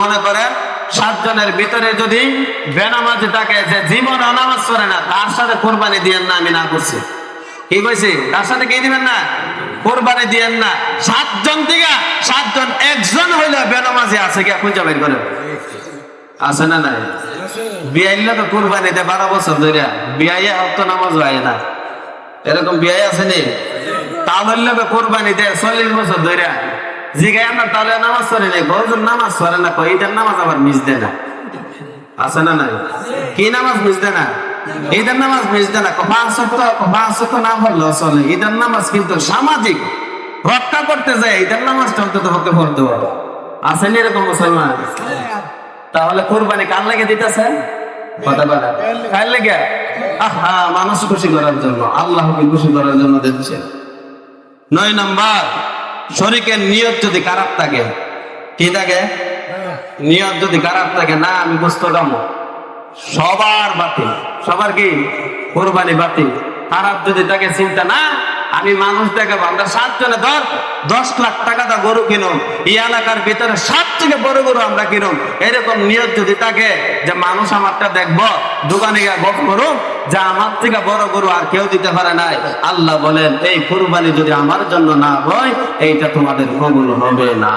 মনে করেন 7 জনের ভিতরে যদি বেনামাজি থাকে যে জীবন নামাজ পড়ে না, তার সাথে কোরবানি দিয়েন না। আমি না করছি, কি কইছি? তার সাথে কি দিবেন না? কোরবানি দিয়েন না। 7 জন থেকে 7 জন একজন হইলে বেনামাজি আছে কি? খুঁজে বের করেন, আছে না নাই? বিয়াইলে তো কোরবানি দেয় 12 বছর ধরে, বিয়াইয়া তো নামাজ হয় না, এরকম বিয়াই আছে নি? তাহলে কোরবানি দেয় 40 বছর ধরে। জিগাই আপনার তাহলে নামাজ পড়ে না, গজর নামাজ পড়ে না, ঈদের নামাজ আবার মিস দেয় না, আছে না নাই? কি নামাজ মিস দেয় না? ঈদের নামাজ মিস দেয় না। 5 ওয়াক্ত না পড়লেও চলে। ঈদের নামাজ কিন্তু সামাজিক রক্ষা করতে যায়, ঈদের নামাজটা অন্তত পক্ষে পড়তে হবে। আসেনি এরকম মুসলমান? তাহলে কোরবানি কার লাগে দিতেছে? কথা বলে কার লাগে? আহা, মানুষ খুশি করার জন্য, আল্লাহকে খুশি করার জন্য দিচ্ছে। 9 নাম্বার, শরীকের নিয়ত যদি খারাপ থাকে, কি থাকে? নিয়ত যদি খারাপ থাকে, না আমি বুঝতে পারবো সবার বাতিল, সবার কি কোরবানি বাতিল। খারাপ যদি থাকে চিন্তা, না আমি মানুষ দেখাবো, আমরা 7 জনে 10 লাখ টাকা দা গরু কিনুম, এই এলাকার ভিতরে 7 থেকে বড় গরু আমরা কিনুম, এরকম নিয়ত যদি থাকে যে মানুষ আমারটা দেখবো, দোকানে গিয়ে গপ করুম যে আমার থেকে বড় গরু আর কেউ দিতে পারে নাই, আল্লাহ বলেন এই কুরবানি যদি আমার জন্য না হয়, এইটা তোমাদের কবুল হবে না।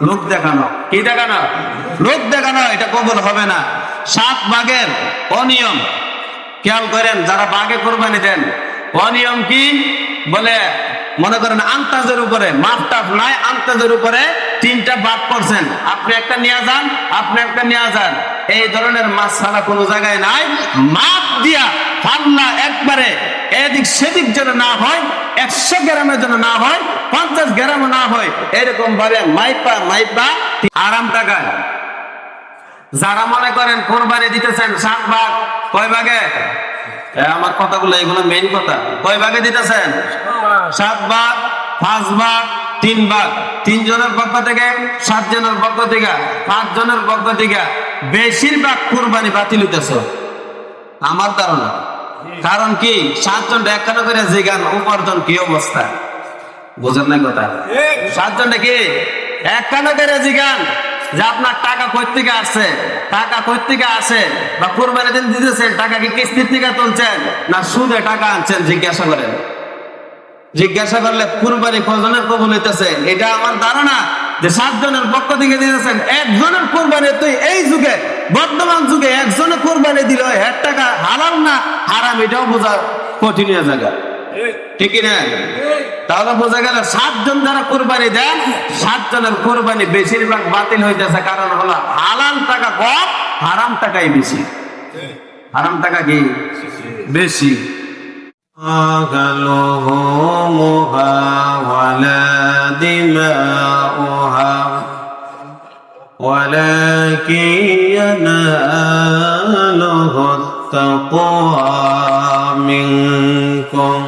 লোক দেখানো, কি দেখানো? লোক দেখানো, এটা কবুল হবে না। 7 ভাগের অনিয়ম খেয়াল করেন, যারা বাঘে কোরবানি দেন, অনিয়ম কি বলে? মনে করেন আন্তাজের উপরে, মাপটাপ নাই, আন্তাজের উপরে 3টা ভাগ করছেন, আপনি একটা নিয়ে যান, আপনি একটা নিয়ে যান, এই ধরনের মাছ ছাড়া কোনো জায়গায় নাই। মাপ দিয়া ফাল্লা একবারে এদিক সেদিক যেন না হয়, 100 গ্রামের জন্য না হয়, 50 গ্রামও না হয়, এরকম ভাবে মাইপা আরাম টাকায়। যারা মনে করেন কোরবানি দিতেছেন 7 ভাগ, কয় ভাগে? আমার কথাগুলো এগুলো মেইন কথা। কয় ভাগে দিতেছেন? 7 ভাগ, 5 ভাগ, 3 ভাগ। 3 জনের পক্ষ থেকে, 7 জনের পক্ষ থেকে, 5 জনের পক্ষ থেকে বেশিরভাগ কোরবানি বাতিল হইতেছে আমার ধারণা। কারণ কি? 7 জন একখানা করে জিগান উপার্জন কি অবস্থা, বুঝেন না কথা? 7 জন কি একখানা করে জিগান যে আপনার টাকা কই থেকে আসছে, টাকা কই থেকে আসে, বা কোরবানি দিন দিতেছেন, টাকা কি কিস্তির থেকে তুলছেন না সুদে টাকা আনছেন, জিজ্ঞাসা করেন। জিজ্ঞাসা করলে কোরবানি কজনের কবুল হইতেছে, এটা আমার ধারণা যে 7 জনের পক্ষ থেকে দিতেছেন। একজনের কোরবানি, তুই এই যুগে, বর্তমান যুগে একজনের কোরবানি দিল, এর টাকা হালাল না হারাম এটাও বোঝা কঠিন জায়গা, ঠিক না? তাহলে বোঝা গেল 7 জন যারা কোরবানি দেন, 7 জনের কোরবানি বেশিরভাগ বাতিল হইতেছে। কারণ হলো হালাল টাকা কম, হারাম টাকাই বেশি। হারাম টাকা কি বেশি? ولكن يناله التقوى منكم.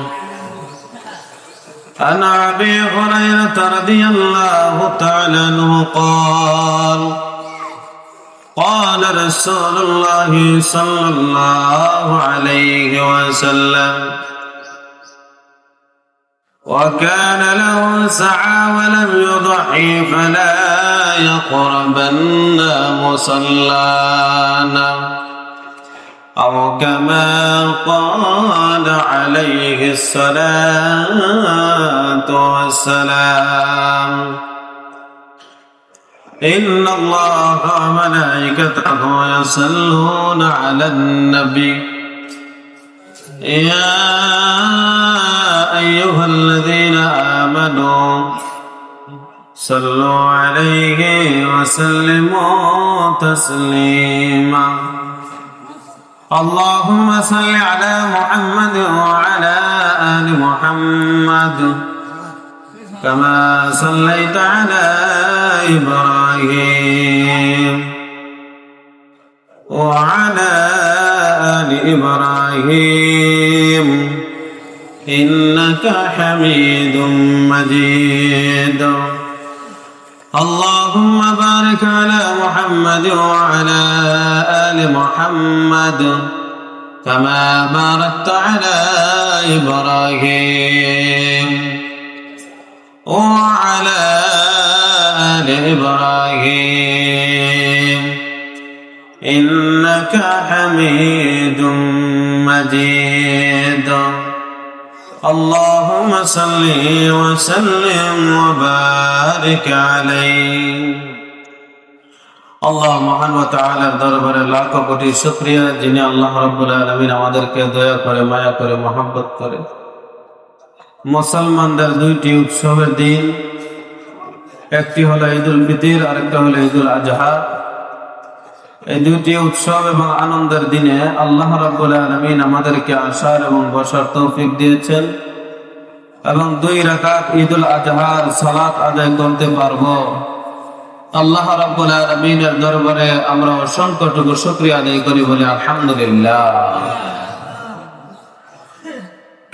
عن أبي هريرة رضي الله تعالى عنه قال قال رسول الله صلى الله عليه وسلم وكان له سعى ولم يضحي فلا يقربن مصلانا أو كما قال عليه الصلاة والسلام. إن الله وملائكته يصلون على النبي يا أيها الذين آمنوا صلوا عليه وسلموا تسليما. اللهم صل على محمد وعلى آل محمد كما صليت على إبراهيم وعلى آل إبراهيم إنك حميد مجيد. اللهم بارك على محمد وعلى آل محمد كما باركت على إبراهيم وعلى آل آل إبراهيم إنك حميد مجيد اللهم صل وسلم وبارك عليه আল্লাহ মহান ওয়া তাআলার দরবারে লাখ কোটি শুকরিয়া যিনি আল্লাহ রাব্বুল আলামিন আমাদেরকে দয়া করে মায়া করে মহব্বত করে মুসলমানদের দুইটি উৎসবের দিন, একটি হলো ঈদুল ফিতর আর একটা হলো ঈদুল আজহা। এই দুইটি উৎসব এবং আনন্দের দিনে আল্লাহ রাব্বুল আলামিন আমাদেরকে আসার এবং বসার তৌফিক দিয়েছেন এবং 2 রাকাত ঈদুল আজহার সালাত আদায় করতে পারবো। আল্লাহ রাব্বুল আলামিনের দরবারে আমরা অসংখ্য শুকরিয়া আদায় করি, বলি আলহামদুলিল্লাহ।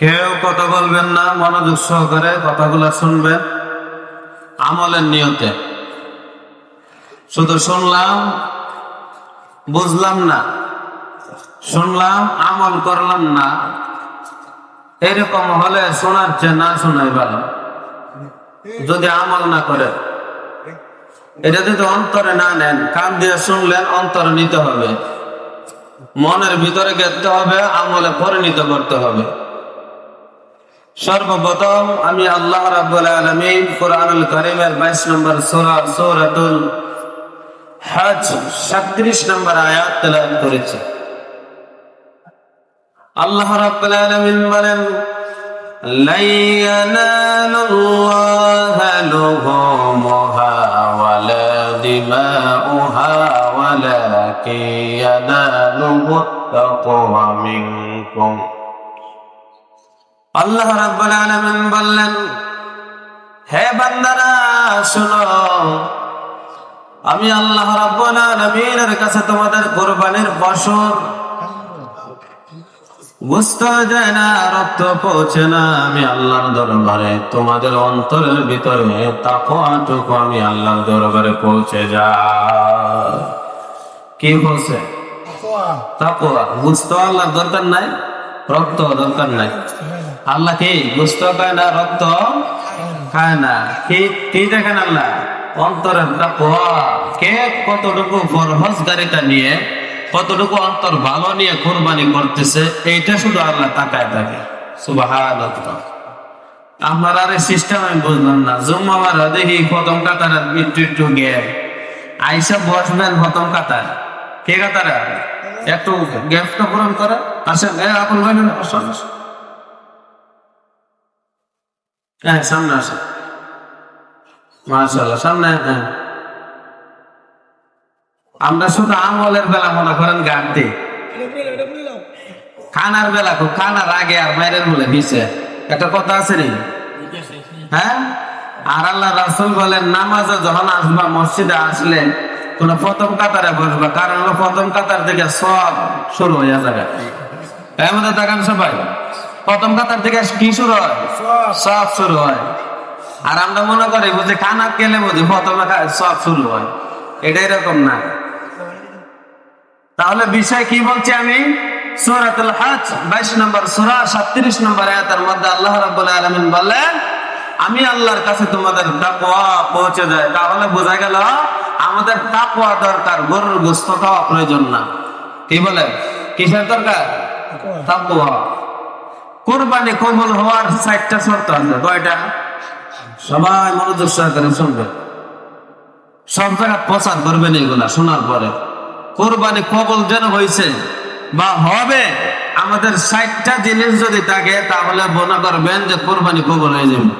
কেউ কথা বলবেন না, মনোযোগ সহকারে কথাগুলো শুনবেন আমলের নিয়তে। শুধু শুনলাম বুঝলাম না, শুনলাম আমল করলাম না, এরকম হলে শোনার চেয়ে না শোনাই ভালো। যদি আমল না করে, এটা যদি অন্তরে না নেন, কান দিয়ে শুনলেন, অন্তরে নিতে হবে, মনের ভিতরে গেতে হবে, আমলে পরিণত করতে হবে। সর্বপ্রথম আমি আল্লাহ রাব্বুল আলামিন কুরআনুল কারীমের 22 নম্বর সূরা সূরাতুল হজ 37 নম্বর আয়াত তেলাওয়াত করেছি। আল্লাহ রাব্বুল আলামিন বলেন, লা ইয়ানালুল্লাহা লুহুমুহা ওয়ালা দিমাউহা ওয়ালাকিন ইয়ানালুহু তাকওয়া মিনকুম। আল্লাহ রাব্বুল আলামিন বললেন, হে বান্দারা শোনো, আমি আল্লাহ রাব্বুল আলামিনের কাছে তোমাদের কুরবানির ফসল গোশত যায় না, রক্ত পৌঁছে না। আমি আল্লাহর দরবারে তোমাদের অন্তরের ভিতরে তাকওয়াটুকু আমি আল্লাহর দরবারে পৌঁছে যায়। কি বলছে? তাকওয়া। গোশত আল্লাহর দরকার নাই, রক্ত দরকার নাই। আল্লাহ কি গোশত খায় না, রক্ত খায় না। কি দেখেন আল্লাহ? অন্তরের তাকওয়া। কে কতটুকু ফরজগারিতা নিয়ে, কতটুকু অন্তর ভালো নিয়ে কুরবানি করতেছে, এইটা শুধু আল্লাহ তাকায় থাকে। সুবহানাল্লাহ। আপনার আর সিস্টেম আমি বুঝলাম না। জুম্মাবার দেখি প্রথম কাতার একটু গিয়ে আইসা বসবেন প্রথম কাতার। কে কাতার? একটু গ্যাপটা পূরণ করে আসেন। আপন ভাই সামনে আসেন, মাশাআল্লাহ সামনে। আমরা শুধু আমলের বেলা মনে করেন গাড়তে, খানার বেলা খুব, খানার আগে আর বাইরের বলে দিছে একটা কথা আছে নি? হ্যাঁ। আর আল্লাহ রাসূল বলেন, নামাজে যখন আসবা, মসজিদে আসলে কোন প্রথম কাতারে বসবা, কারণ প্রথম কাতার থেকে সব শুরু হয়ে যাবে। আমাদের দেখান সবাই, প্রথম কাতার থেকে কি শুরু হয়? সব শুরু হয়। আর আমরা মনে করি বুঝি খানা খেলে বুঝি প্রথমে সব শুরু হয়, এটা এরকম না। তাহলে বিষয় কি বলছি আমি? সূরাতুল হজ 22 নম্বর সূরা 37 নম্বর আয়াতের মধ্যে আল্লাহ রাব্বুল আলামিন বললেন, আমি আল্লাহর কাছে তোমাদের তাকওয়া পৌঁছে যায়। তাহলে বোঝা গেল আমাদের তাকওয়া দরকার, গরুর গোশত খাওয়া প্রয়োজন না। কি বলে? কিসের দরকার? তাকওয়া। কুরবানি কবুল হওয়ার 4টা শর্ত আছে। কয়টা? সবাই মনোযোগ সহকারে শুনবেন, সব জায়গায় প্রচার করবেন এগুলা শোনার পরে। কুরবানি কবুল যেন হয়েছে বা হবে, আমাদের 60টা জিনিস যদি থাকে, তাহলে মনে করবেন যে কুরবানি কবুল হয়ে যাবে।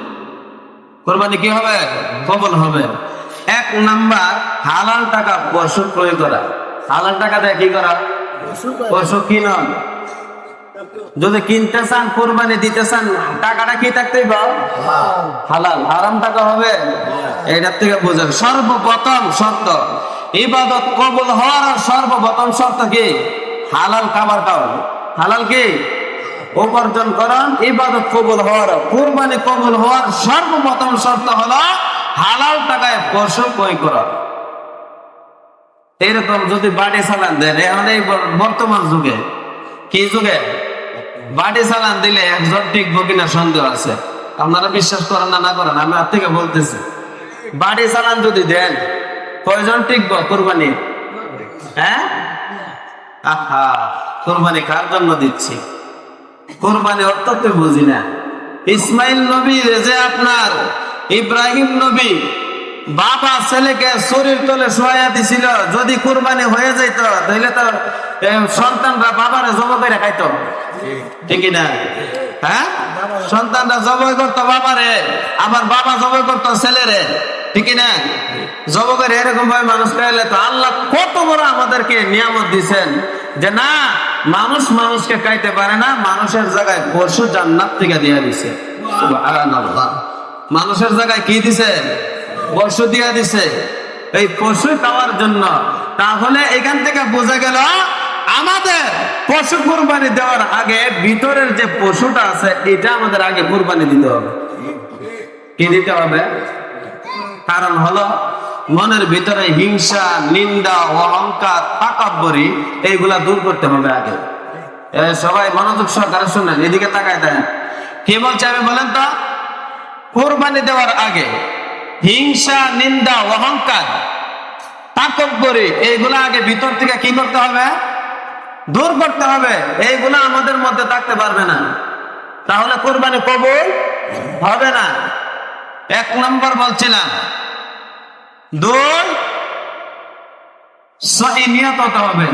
কুরবানি কি হবে? কবুল হবে। 1 নাম্বার, হালাল টাকা পশু ক্রয় করা। হালাল টাকা দিয়ে কি করা? পশু কিনুন। যদি কিনতে চান, কুরবানি দিতে চান, টাকাটা কি থাকতেই বা হালাল। হারাম টাকা হবে? এটার থেকে বোঝেন। সর্বপ্রথম শর্ত, ইবাদত কবুল হওয়ার সর্বপ্রথম শর্ত কি? হালাল খাবার খাওয়া। হালাল কি? উপার্জন করেন। ইবাদত কবুল হওয়ার, কুরবানি কবুল হওয়ার সর্বপ্রথম শর্ত হলো হালাল টাকায় পশু ক্রয় করা। এরকম যদি বাড়ি চালান দেন, এখন এই বর্তমান যুগে, কি যুগে বাড়ি চালান দিলে একজন টিকবো কিনা সন্দেহ আছে। আপনারা বিশ্বাস করেন না, না করেন, আমি আর থেকে বলতেছি। বাড়ি চালান যদি দেন কয়জন টিকবো কোরবানি? হ্যাঁ, আহা, কোরবানি কার জন্য দিচ্ছি? কোরবানি অর্থ তো বুঝি না। ইসমাইল নবী যে আপনার ইব্রাহিম নবী বাবা ছেলেকে শরীর তলে শোয়া দিছিল, যদি কোরবানি হয়ে যাইতো তাহলে তো সন্তানরা বাবারে জব করে খাইতো, ঠিক না? হ্যাঁ, সন্তানরা জবাই করতো বাবারে, আবার বাবা জবাই করতো ছেলেরে, ঠিক না? জব করে এরকম ভাবে মানুষ খাইলে তো আল্লাহ কত বড় আমাদেরকে নিয়ামত দিচ্ছেন যে না, মানুষ মানুষকে খাইতে পারে না, মানুষের জায়গায় পশু জান্নাত থেকে দিয়ে দিছে। সুবহানাল্লাহ। মানুষের জায়গায় কি দিছে? পশু দিয়ে দিছে, এই পশু খাওয়ার জন্য। তাহলে এখান থেকে বোঝা গেল আমাদের পশু কুরবানি দেওয়ার আগে ভিতরের যে পশুটা আছে এটা আমাদের আগে কুরবানি দিতে হবে। কি দিতে হবে? কারণ হলো মনের ভিতরে হিংসা, নিন্দা, অহংকার, তাকাব্বুরি এইগুলা দূর করতে হবে আগে। সবাই মনোযোগ সহকারে শুনেন, এদিকে তাকায় দেন। কি বলছে আমি বলেন তো? কুরবানি দেওয়ার আগে হিংসা, নিন্দা, অহংকার, তাকাব্বুরি এইগুলা আগে ভিতর থেকে কি করতে হবে? দূর করতে হবে। এইগুলা আমাদের মধ্যে থাকতে পারবে না, তাহলে কুরবানি কবুল হবে না। এক নম্বর বলছিলাম। দুই, সহি নিয়ত হতে হবে।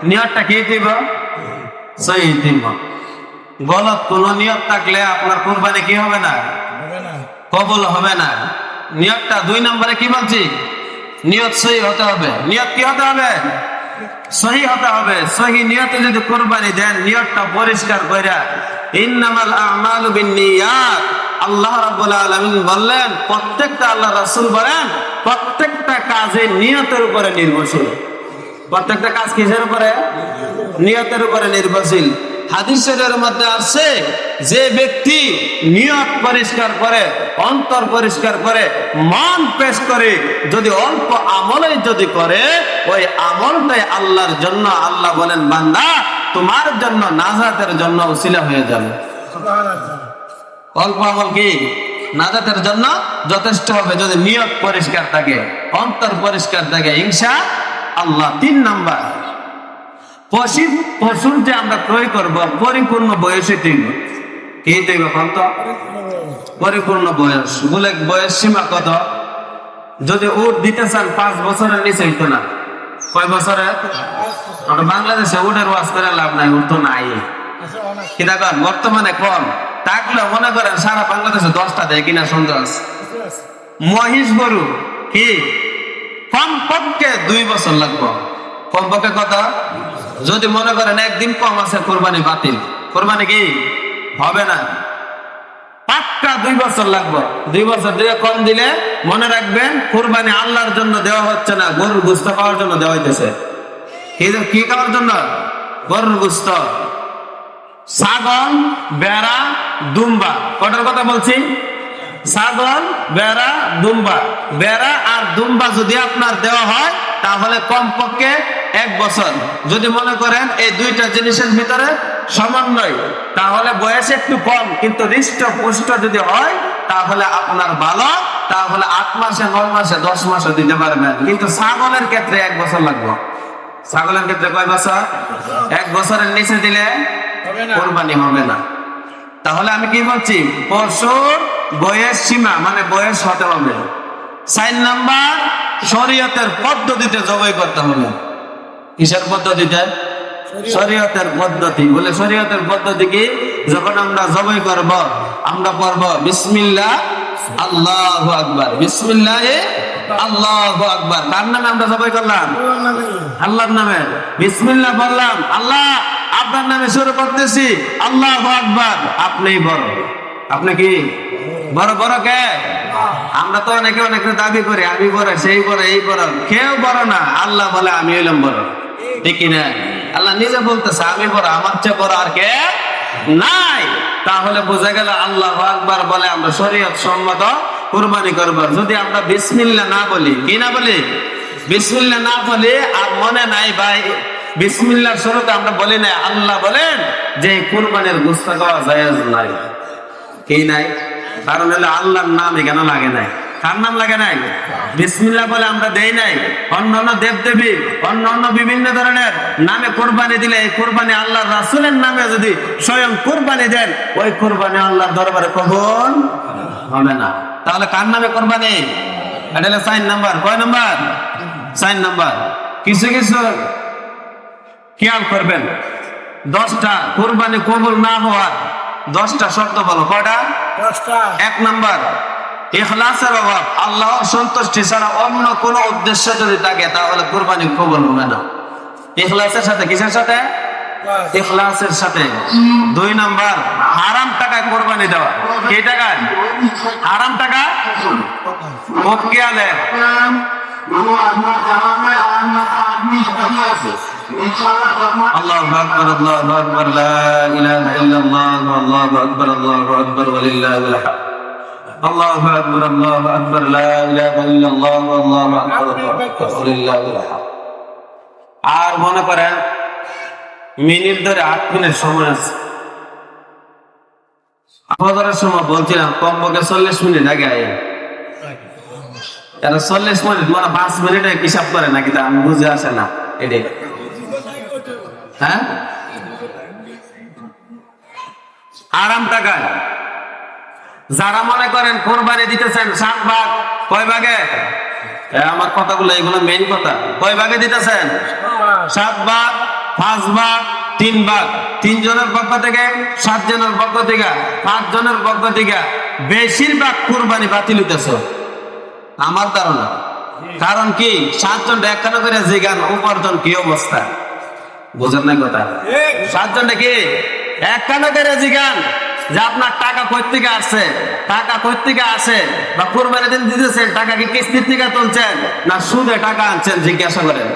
নিয়তটা কি দিব? সহি দিব। গলত কোন নিয়ত থাকলে আপনার কুরবানি কি হবে না? কবুল হবে না। নিয়তটা দুই নম্বরে কি বলছি? নিয়ত সহি হতে হবে। নিয়ত কি হতে হবে? সহি হতে হবে। সহি নিয়তে যদি কুরবানি দেন, নিয়তটা পরিষ্কার কইরা, ইন্নামাল আমালু বিন্নিয়াত, আল্লাহ রাব্বুল আলামিন বললেন, প্রত্যেকটা, আল্লাহ রাসূল বলেন প্রত্যেকটা কাজে নিয়তের উপরে নির্ভরশীল। প্রত্যেকটা কাজ কিসের উপরে? নিয়তের উপরে নির্ভরশীল। হাদিস শরীফের মধ্যে আছে, যে ব্যক্তি নিয়ত পরিষ্কার করে, অন্তর পরিষ্কার করে, মন পেশ করে, যদি অল্প আমলে যদি করে, ওই আমলটাই আল্লাহর জন্য, আল্লাহ বলেন বান্দা তোমার জন্য নাজাতের জন্য উসিলা হয়ে যাবে। অল্প আমল কি নাজাতের জন্য যথেষ্ট হবে যদি নিয়ত পরিষ্কার থাকে, অন্তর পরিষ্কার থাকে, ইনশাআল্লাহ। তিন নাম্বার, পশুর যে আমরা ক্রয় করব পরিপূর্ণ বয়সে দিব। কি দিব? কত? পরিপূর্ণ বয়স। বলে বয়স সীমা কত? যদি উট দিতে চান 5 বছরের নিচে হইতো না। কয় বছরে? আমরা বাংলাদেশে উটের ওয়াজ করে লাভ নাই, উট তো নাই। কি দেখেন বর্তমানে কম থাকলে মনে করেন সারা বাংলাদেশে 10টা দেয় কিনা সন্দেহ আছে। মহিষ গরু কি কমপক্ষে 2 বছর লাগবে। কমপক্ষে কত? যদি মনে করেন একদিন কম আছে, কোরবানি বাতিল, কোরবানি কি হবে না। পাক্কা 2 বছর লাগবে। 2 বছর দিয়ে কম দিলে মনে রাখবেন কোরবানি আল্লাহর জন্য দেওয়া হচ্ছে না, গরুর গোশত খাওয়ার জন্য দেওয়া হইতেছে। কি খাওয়ার জন্য? গরুর গোশত। ছাগল, বেড়া, দুম্বা, কটার কথা বলছি? ছাগল, বেড়া, দুম্বা। বেড়া আর দুম্বা যদি আপনার দেওয়া হয় তাহলে কমপক্ষে 1 বছর। যদি মনে করেন এই দুইটা জিনিসের ভিতরে সমন্বয়, তাহলে বয়স একটু কম কিন্তু হৃষ্ট পুষ্ট যদি হয় তাহলে আপনার ভালো, তাহলে 8 মাসে, 9 মাসে, 10 মাসে দিতে পারবেন। কিন্তু ছাগলের ক্ষেত্রে 1 বছর লাগবে। ছাগলের ক্ষেত্রে কয় বছর? 1 বছরের নিচে দিলে কোরবানি হবে না। তাহলে আমি কি বলছি? পশুর বয়স সীমা মানে বয়স হতে হবে। 4 নাম্বার, শরীয়তের পদ্ধতিতে জবাই করতে হবে। কিসের পদ্ধতিতে? শরীয়তের পদ্ধতি। বলে শরীয়তের পদ্ধতি কি? যখন আমরা জবাই করব আমরা পড়ব বিসমিল্লাহ আল্লাহু আকবার, বিসমিল্লাহ আল্লাহু আকবার। কার নামে আমরা জবাই করলাম? আল্লাহর নামে। বিসমিল্লাহ বললাম, আল্লাহ আপনার নামে শুরু করতেছি, আল্লাহু আকবার। আপনি বড়। আপনি কি বড়? বড় কে? আমরা তো অনেকে দাবি করি আমি বড়, সেই বড়, এই বড়। কেউ বড় না, আল্লাহ বলে আমি হইলাম বড়, ঠিক কিনা? আল্লাহ নিজে বলতেছে আমি বড়, আমার চেয়ে বড় আর কে নাই। তাহলে বোঝা গেল আল্লাহু আকবার বলে আমরা শরীয়ত সম্মত কুরবানি করব। যদি আমরা বিসমিল্লাহ না বলি, কি না বলি? বিসমিল্লাহ না বলি আর মনে নাই ভাই বিসমিল্লাহর শুরুতে আমরা বলি না, আল্লাহ বলেন যে কুরবানির গোশত খাওয়া জায়েজ নাই। কি নাই? কারণ হলো আল্লাহর নাম এখানে লাগে নাই। কার নাম লাগে নাই? বিসমিল্লাহ বলে আমরা দেই নাই। অন্যান্য দেবদেবী, অন্যান্য বিভিন্ন ধরনের নামে কোরবানি দিলে এই কোরবানি আল্লাহর রাসূলের নামে যদি স্বয়ং কোরবানি দেন, ওই কোরবানি আল্লাহর দরবারে কবুল হবে না। তাহলে কার নামে কোরবানি? এটা হলো 4 নাম্বার। কয় নাম্বার? 4 নাম্বার। কিছু কিছু খেয়াল করবেন, 10টা কোরবানি কবুল না হওয়ার 10টা শর্ত বলো। কয়টা? 1 নাম্বার, ইখলাসের অভাব। আল্লাহর সন্তুষ্টি ছাড়া অন্য কোন উদ্দেশ্য যদি থাকে তাহলে কোরবানি কবুল হবে না। ইখলাসের সাথে, কিসের সাথে? ইখলাসের সাথে। 2 নাম্বার, হারাম টাকায় কোরবানি দেওয়া। কি টাকায়? হারাম টাকা। মক্কিয়ালে আল্লাহু আকবার, আল্লাহু আকবার, লা ইলাহা ইল্লাল্লাহ, আল্লাহু আকবার, আল্লাহু আকবার, ওয়ালিল্লাহিল হামদ। আল্লাহু আকবার, আল্লাহু আকবার, লা ইলাহা ইল্লাল্লাহ, আল্লাহু আকবার, ওয়ালিল্লাহিল হামদ। আর মনে করেন মিনিট ধরে 8 মিনিট সময় আছে। ফজরের সময় বলছিলাম কমপক্ষে 40 মিনিট আগে আয়। এরা 40 মিনিট মানে 5 মিনিটে হিসাব করে নাকি, তা আমি বুঝে আসে না এটাই। হ্যাঁ, আরাম টাকায় যারা মনে করেন কোরবানি দিতেছেন 7 ভাগ, কয় ভাগে? আমার কথাগুলো এগুলো মেইন কথা। কয় ভাগে দিতেছেন? 7 ভাগ, 5 ভাগ, 3 ভাগ। 3 জনের পক্ষ থেকে, 7 জনের পক্ষ থেকে, 5 জনের পক্ষ থেকে বেশিরভাগ কোরবানি বাতিল হইতেছে আমার ধারণা। কারণ কি, 7 জন একখানা করে জিগান উপার্জন কি অবস্থা, বুঝেন না কথা? 7 জন কি একখানা করে জিগান যে আপনার টাকা কই থেকে আসছে, টাকা কই থেকে আসে, বা কোরবানি দিন দিতেছেন টাকা কি কিস্তির থেকে তুলছেন না সুদে টাকা আনছেন, জিজ্ঞাসা করেন।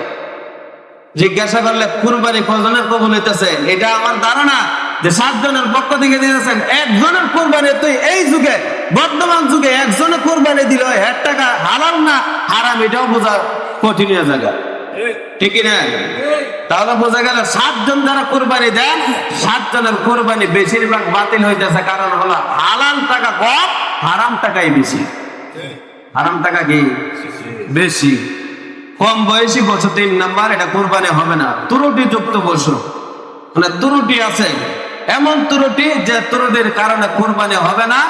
জিজ্ঞাসা করলে কোরবানি কজনের কবুল হইতেছে, এটা আমার ধারণা যে 7 জনের পক্ষ থেকে দিতেছেন। 1 জনের কোরবানি, তুই এই যুগে, বর্তমান যুগে 1 জনের কোরবানি দিল, এর টাকা হালাল না হারাম এটাও বোঝা কঠিন হয়ে জায়গা, ঠিক না? তাহলে বোঝা গেল 7 জন যারা কোরবানি দেন, 7 জনের কোরবানি বেশিরভাগ বাতিল হইতেছে। কারণ হলো হালাল টাকা কম, হারাম টাকাই বেশি। হারাম টাকা কি বেশি? কম বয়সী বছর 3 নাম্বার, এটা কোরবানি হবে না। ত্রুটি যুক্ত বছর, মানে ত্রুটি আছে, এমন ত্রুটি যে ত্রুটির কারণে কোরবানি হবে না।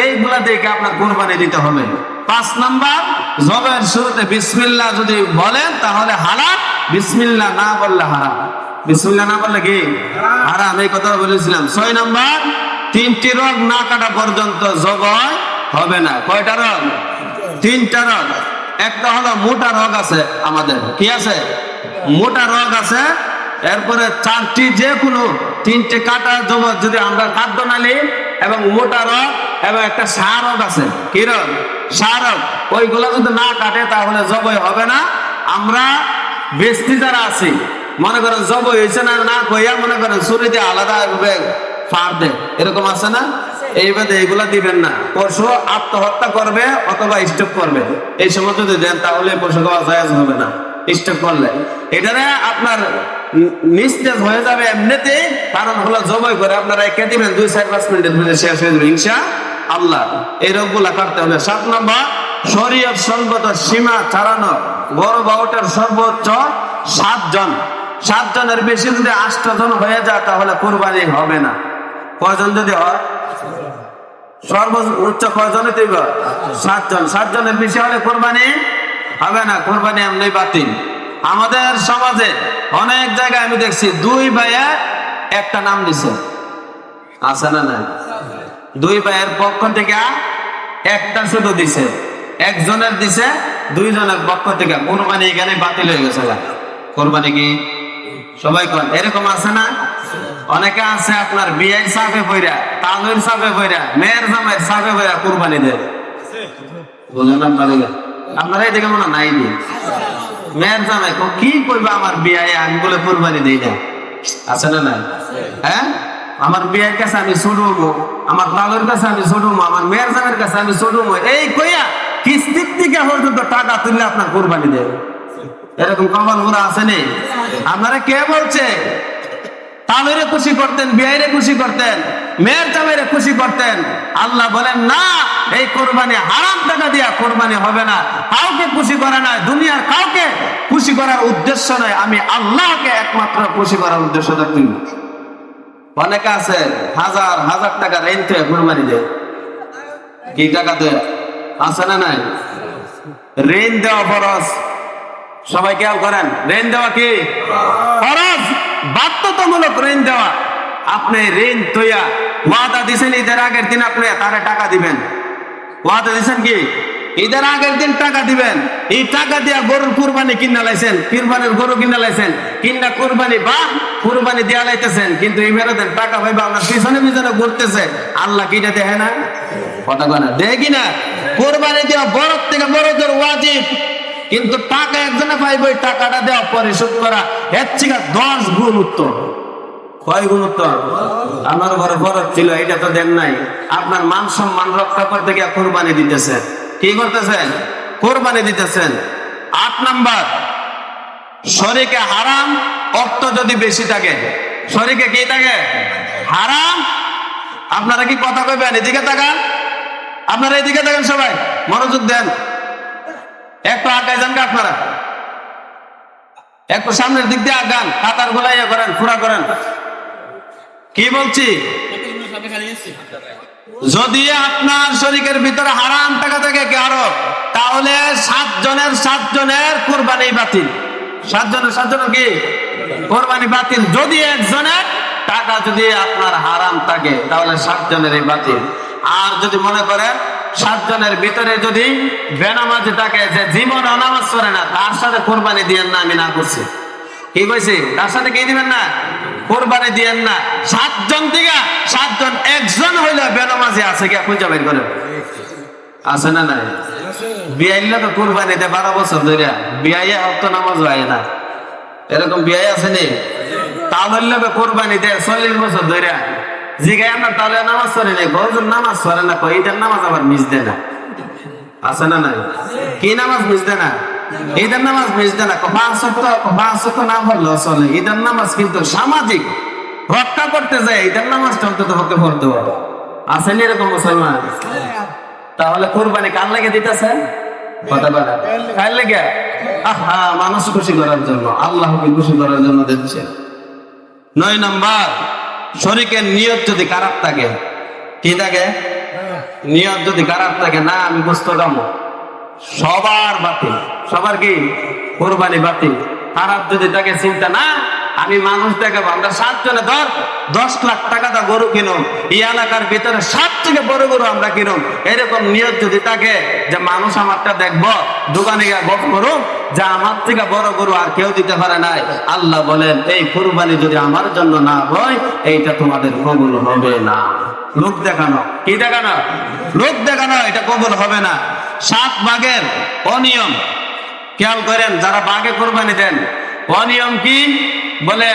এইগুলা দেখে আপনার কোরবানি দিতে হবে। 5 নাম্বার, জবের শুরুতে বিসমিল্লাহ যদি বলেন তাহলে হালাল, বিসমিল্লাহ না বললে হারাম। বিসমিল্লাহ না বললে কি হারাম, এই কথা বলেছিলাম। 6 নাম্বার, 3টি রোগ না কাটা পর্যন্ত জবাই হবে না। কয়টা রোগ? 3টা রোগ। একটা হলো মোটা রোগ আছে আমাদের, কি আছে? মোটা রোগ আছে। এরপরে 4টি, যে কোনো 3টে কাটা জবর যদি আমরা খাদ্য নালি, এবং মোটা রোগ, এবং একটা সার রোগ আছে। কি রোগ? সার রোগ। ওইগুলো যদি না কাটে তাহলে জবই হবে না। আমরা বেস্তি যারা আছি, মনে করেন জবই হয়েছে না না কইয়া মনে করেন শরীরে আলাদা ফার দেয়, এরকম আছে না? এইভাবে এগুলা দিবেন না। পশু আত্মহত্যা করবে অথবা স্টপ করবে, এই সময় যদি দেন তাহলে পশু খাওয়া জায়েজ হবে না। স্টপ করলে এটারে আপনার নিস্তেজ হয়ে যাবে এমনিতে। কারণ হলো জবাই করে আপনারা একে দিবেন, 2-4-5 মিনিটের মধ্যে শেষ হয়ে যাবে ইনশাআল্লাহ। এই রোগগুলা কাটতে হবে। 7 নম্বর, শরীয়ত সঙ্গত সীমা ছাড়ানো। বড় বাউটার সর্বোচ্চ 7 জন। 7 জনের বেশি যদি 8 জন হয়ে যায় তাহলে কোরবানি হবে না। কয়জন যদি হয়? সর্বোচ্চ কয়জনে দিব? 7 জন। 7 জনের বেশি হলে কোরবানি হবে না, কোরবানি এমনি বাতিল। আমাদের সমাজে অনেক জায়গায় আমি দেখছি 2 ভাইয়ে একটা নাম দিছে, আছে না? না, 2 ভাইয়ের পক্ষ থেকে একটা শুধু দিছে, একজনের দিছে, 2 জনের পক্ষ থেকে। কোরবানি এখানে বাতিল হয়ে গেছে। কোরবানি কি সবাই কোন এরকম আছে না? অনেকে আছে আপনার বিয়ের সাফে পইরা, তালুর সাফে পইরা, মেয়ের জামাইয়ের সাফে পইরা কোরবানি দেয়। বুঝলেন আপনারা? আপনারা এই দিকে মনে নাই দিয়ে মেয়ের জামাই কি করবে আমার বিয়ে, আমি বলে কোরবানি দিই না, আছে না? নাই। হ্যাঁ, আমার বিয়ের কাছে আমি ছুটবো, আমার তালুর কাছে আমি ছুটবো, আমার মেয়ের জামাইয়ের কাছে আমি ছুটবো, এই কইয়া কিস্তির থেকে পর্যন্ত টাকা তুললে আপনার কোরবানি দেবে। এরকম কপাল গুলো আছে নেই? আপনারা কে বলছে তালুরে খুশি করতেন, বিয়েরে খুশি করতেন, মেয়ের জামাইরে খুশি করতেন? আল্লাহ বলেন না, এই কোরবানি হারাম টাকা দিয়া কোরবানি হবে না। কাউকে খুশি করে না, দুনিয়ার কাউকে খুশি করার উদ্দেশ্য নয়, আমি আল্লাহকে একমাত্র খুশি করার উদ্দেশ্য থাকি। অনেকে আছে হাজার হাজার টাকা রেন্ট হয়ে কোরবানি দেয়। কি টাকা দেয় আছে না নাই? ঋণ দেওয়া ফরজ, সবাই খেয়াল করেন। ঋণ দেওয়া কি ফরজ, বাধ্যতামূলক ঋণ দেওয়া। আপনি ঋণ তৈয়া ওয়াদা দিছেন ঈদের আগের দিন আপনি তারে টাকা দিবেন, ওয়াদা দিছেন কি ঈদের আগের দিন টাকা দিবেন। এই টাকা দিয়া গরুর কুরবানি কিনা লাইছেন, কুরবানির গরু কিনা লাইছেন, কিনা কুরবানি বা কুরবানি দিয়া লাইতেছেন, কিন্তু এই মেয়েদের টাকা ভাইবা আপনার পিছনে পিছনে ঘুরতেছে। আল্লাহ কিটা দেখে না? কথা কয় না, দেখে কিনা? কোরবানি দেওয়া বড় থেকে বড়দের ওয়াজিব, কিন্তু টাকা একজনে পাইব, ওই টাকাটা দেওয়া পরিশোধ করা এর থেকে 10 গুণ উত্তম। কয় গুণ উত্তম? আমার ঘরে ফরজ ছিল, এটা তো দেন নাই। আপনার মান সম্মান রক্ষা করতে গিয়ে কোরবানি দিতেছেন। কি করতেছেন? কোরবানি দিতেছেন। 8 নাম্বার, শরীকে হারাম অর্থ যদি বেশি থাকে। শরীকে কি থাকে? হারাম। আপনারা কি কথা কইবেন? এদিকে তাকান, আপনারা এদিকে তাকান, সবাই মনোযোগ দেন। একটু আগায় যান, আপনারা একটু সামনের দিক দিয়ে আগান, কাতার গোলা ইয়ে করেন, পুরা করেন। কি বলছি? যদি আপনার শরীরের ভিতরে হারাম টাকা থাকে কারো, তাহলে 7 জনের কোরবানি বাতিল। 7 জনের কি কোরবানি বাতিল। যদি একজনের টাকা যদি আপনার হারাম থাকে তাহলে 7 জনেরই বাতিল। আর যদি মনে করেন 7 জনের ভিতরে যদি বেনামাজি থাকে, যে জীবন নামাজ পড়ে না, তার সাথে কোরবানি দিয়েন না, আমি না করছি। কি কইছি? তার সাথে কি দিবেন না? কোরবানি দিয়েন না। 7 জন থেকে 7 জন একজন হইলে বেনামাজি আছে কি খুঁজে বের করে? আছে না নাই? বিয়াইলে তো কোরবানি দেয় 12 বছর ধরে, বিয়াইয়া হতো নামাজ হয় না, এরকম বিয়াই আছে নি? তাহলে কোরবানি দেয় 40 বছর ধরে। জিগায় আপনার তাহলে নামাজ পড়ে নেই, গজর নামাজ পড়ে না, ঈদের নামাজ আবার মিস দেয় না। আছে না নাই? কি নামাজ মিস দেয় না? ঈদের নামাজ মিস দেয় না। 5 ওয়াক্ত না পড়লেও চলে। ঈদের নামাজ কিন্তু সামাজিক রক্ষা করতে যায়, ঈদের নামাজটা অন্তত পক্ষে পড়তে হবে। আছে নি এরকম মুসলমান? তাহলে কোরবানি কার লাগে দিতেছেন? কথা বলেন, কার লাগে? আহা, মানুষ খুশি করার জন্য, আল্লাহকে খুশি করার জন্য দিচ্ছে। 9 নাম্বার, শরীকের নিয়ত যদি খারাপ থাকে। কি থাকে? নিয়ত যদি খারাপ থাকে, না আমি গোশত খাবো, সবার বাতিল। সবার কি? কোরবানি বাতিল। খারাপ যদি থাকে চিন্তা, না আমি মানুষ দেখাবো, আমরা 7 জনে 10 লাখ টাকা দা গরু কিনুম, এই এলাকার ভিতরে 7 থেকে বড় গরু আমরা কিনুম, এরকম নিয়ত যদি থাকে যে মানুষ আমারটা দেখবো, দোকানে গিয়ে গপ করুম যে আমার থেকে বড় গরু আর কেউ দিতে পারে নাই, আল্লাহ বলেন এই কুরবানি যদি আমার জন্য না হয়, এইটা তোমাদের কবুল হবে না। লোক দেখানো। কি দেখানো? লোক দেখানো, এটা কবুল হবে না। 7 ভাগের অনিয়ম খেয়াল করেন, যারা ভাগে কোরবানি দেন। অনিয়ম কি বলে?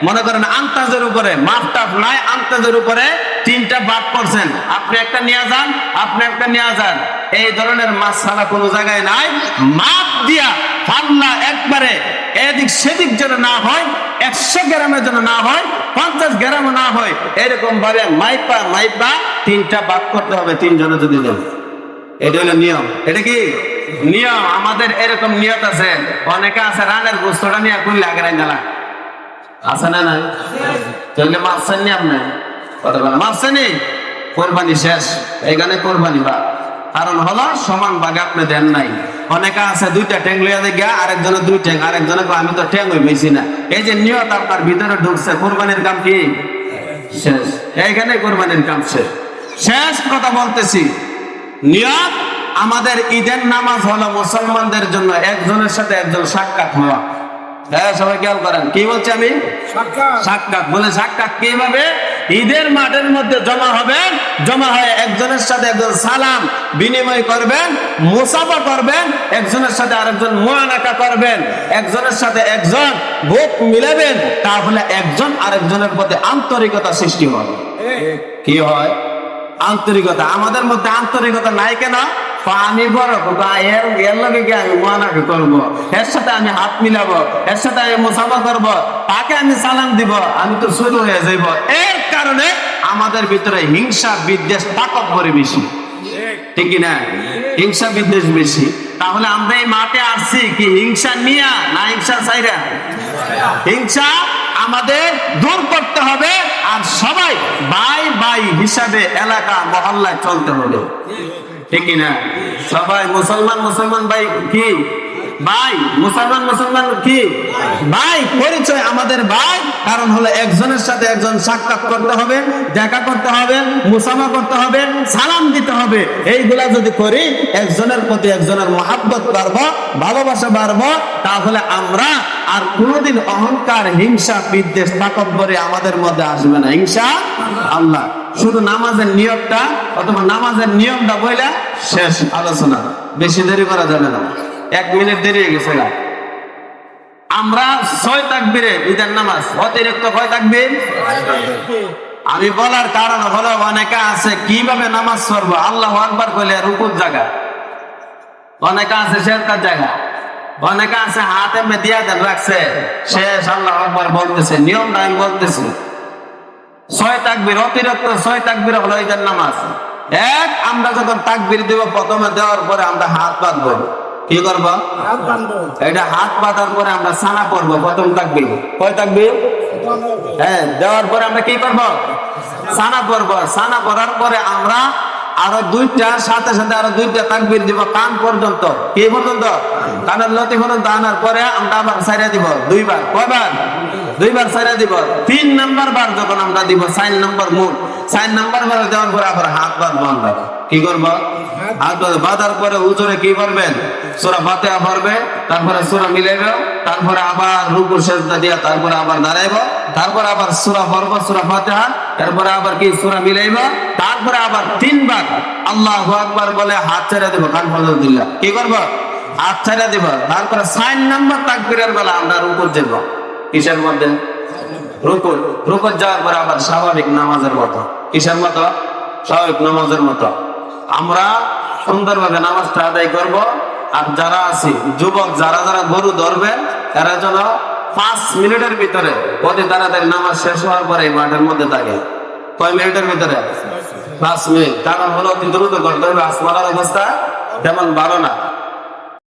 মনে করেন আন্তাজের উপরে, মাপ টাপ নাই, আন্তাজের উপরে 3টা ভাগ করছেন, আপনি একটা নিয়ে যান, আপনি একটা নিয়ে যান, এই ধরনের মাছালা কোনো জায়গায় নাই। মাপ দিয়া পাল্লা একবারে এদিক সেদিক যেন না হয়, 100 গ্রামের জন্য না হয়, 50 গ্রামও না হয়, এরকম ভাবে মাইপা 3টা ভাগ করতে হবে 3 জনে যদি দেন। এটা হলো নিয়ম। এটা কি নিয়ম? আমাদের এরকম নিয়ত আছে। অনেকে আছে রানের গোস্তটা নিয়ে করলে আগে গেলা, আছে না নাই? তাহলে মাপছেন নি আপনি? কথা বলেন, মাপছেন নি? কোরবানি শেষ, এখানে কোরবানি বা কারণ হলো সমান ভাগে আপনি দেন নাই। অনেকে আছে 2টা ট্যাং লইয়া দিয়ে গিয়া, আরেকজনে 2 ট্যাং, আরেকজনে আমি তো ট্যাং হই বেশি না। এই যে নিয়ত আপনার ভিতরে ঢুকছে, কোরবানির কাম কি শেষ, এইখানে কোরবানির কাম শেষ। শেষ কথা বলতেছি, নিয়ত আমাদের ঈদের নামাজ হলো মুসলমানদের জন্য একজনের সাথে একজন সাক্ষাৎ হওয়া। হ্যাঁ, সবাই খেয়াল করেন, কি বলছি আমি? সাক্ষাৎ বলে। সাক্ষাৎ কিভাবে? ঈদের মাঠের মধ্যে জমা হবেন, জমা হয়ে একজনের সাথে একজন সালাম বিনিময় করবেন, মুসাফা করবেন, একজনের সাথে আরেকজন মুআনাকা করবেন, একজনের সাথে একজন বুক মিলাবেন, তাহলে একজন আরেকজনের প্রতি আন্তরিকতা সৃষ্টি হবে। কি হয়? আন্তরিকতা। আমাদের মধ্যে আন্তরিকতা নাই কেন? আমি বড় এর লগে গিয়ে আমি মুআনাকা করবো, এর সাথে আমি হাত মিলাবো, এর সাথে আমি মুসাফা করবো, তাকে আমি সালাম দিব, আমি তো ছোট হয়ে যাইব। এর কারণে আমাদের ভিতরে হিংসা, বিদ্বেষ, তাকব্বরি বেশি। ঠিক না? হিংসা বিদ্বেষ বেশি। তাহলে আমরা এই মাঠে আসছি কি হিংসা নিয়া না হিংসা চাইরা? হিংসা আমাদের দূর করতে হবে, আর সবাই ভাই ভাই হিসাবে এলাকা মহল্লায় চলতে হবে, ঠিক না? সবাই মুসলমান মুসলমান ভাই কি ভাই, মুসলমান মুসলমান কি ভাই, পরিচয় আমাদের ভাই। কারণ হলো একজনের সাথে একজন সাক্ষাৎ করতে হবে, দেখা করতে হবে, মুসাফা করতে হবে, সালাম দিতে হবে। এইগুলা যদি করি একজনের প্রতি একজনের মহাব্বত বাড়বো, ভালোবাসা বাড়বো, তাহলে আমরা আর কোনোদিন অহংকার হিংসা বিদ্বেষ তাকব্বরে আমাদের মধ্যে আসবে না ইনশাআল্লাহ। শুধু নামাজের নিয়মটা অথবা নামাজের নিয়মটা বইলা শেষ আলোচনা, বেশি দেরি করা যাবে না, 1 মিনিট দেরি হয়ে গেছে। আমরা 6 তাকবীরে ঈদের নামাজ, অতিরিক্ত কয় তাকবীর? আমি বলার কারণ হলো অনেকে আছে কিভাবে নামাজ পড়বো, আল্লাহু আকবার কইলে রুকুর জায়গা, অনেকে আছে সেজদার জায়গা, অনেকে আছে হাতে মেদিয়া দেন রাখছে, শেষ আল্লাহু আকবার বলতেছে। নিয়মটা আমি বলতেছি, 6 তাকবীর, অতিরিক্ত 6 তাকবীর হলো ঈদের নামাজ। আমরা যখন তাকবীর দেব প্রথমে দেওয়ার পরে আমরা হাত বাঁধবো। কি করবো? এটা হাত বাঁধার পরে আমরা সানা পড়বো। প্রথম তাকবীর, কয় তাকবীর? হ্যাঁ, দেওয়ার পরে আমরা কি করবো? সানা পড়বো। সানা পড়ার পরে আমরা আরো 2টা সাথে সাথে আরো 2টা তাকবীর দিব কান পর্যন্ত। কি পর্যন্ত? কানের লতি পর্যন্ত আনার পরে আমরা আবার ছাইড়া দিব 2 বার। কয়বার? 2 বার ছাইড়া দিব। 3 নাম্বার বার যখন আমরা দিব 4 নাম্বার মুখ, 4 নাম্বার বার দেওয়ার পরে আবার হাত বাঁধবো। আমরা কি করবো? হাত বাঁধার পরে হুজুরে কি করবেন? সূরা ফাতিহা পড়বে, তারপরে সূরা মিলাইবে, তারপরে আবার রুকু সিজদা দিয়া তারপরে আবার দাঁড়াইবো, তারপরে আবার সূরা পড়বো, সূরা ফাতিহা, তারপরে আবার কি সূরা মিলাইবো, তারপরে আবার 3 বার আল্লাহু আকবার বলে হাত ছেড়ে দেব কান পর্যন্ত দিল্লা। কি করবো? হাত ছেড়ে দিব। তারপরে 4 নাম্বার তাকবীরের বেলা আমরা রুকু যাব। কিসের মধ্যে? রুকু। রুকু যাওয়ার পরে আবার স্বাভাবিক নামাজের মতো। কিসের মতো? স্বাভাবিক নামাজের মতো আমরা সুন্দরভাবে নামাজটা আদায় করব। আর যারা আছি যুবক, যারা যারা গরু ধরবে, তারা যেন 5 মিনিটের ভিতরে অতি তাড়াতাড়ি নামাজ শেষ হওয়ার পরে মাঠের মধ্যে থাকে। কয় মিনিটের ভিতরে? 5 মিনিট। কারণ হলো অতি দ্রুত করতে হবে, আসমানের অবস্থা তেমন ভালো না।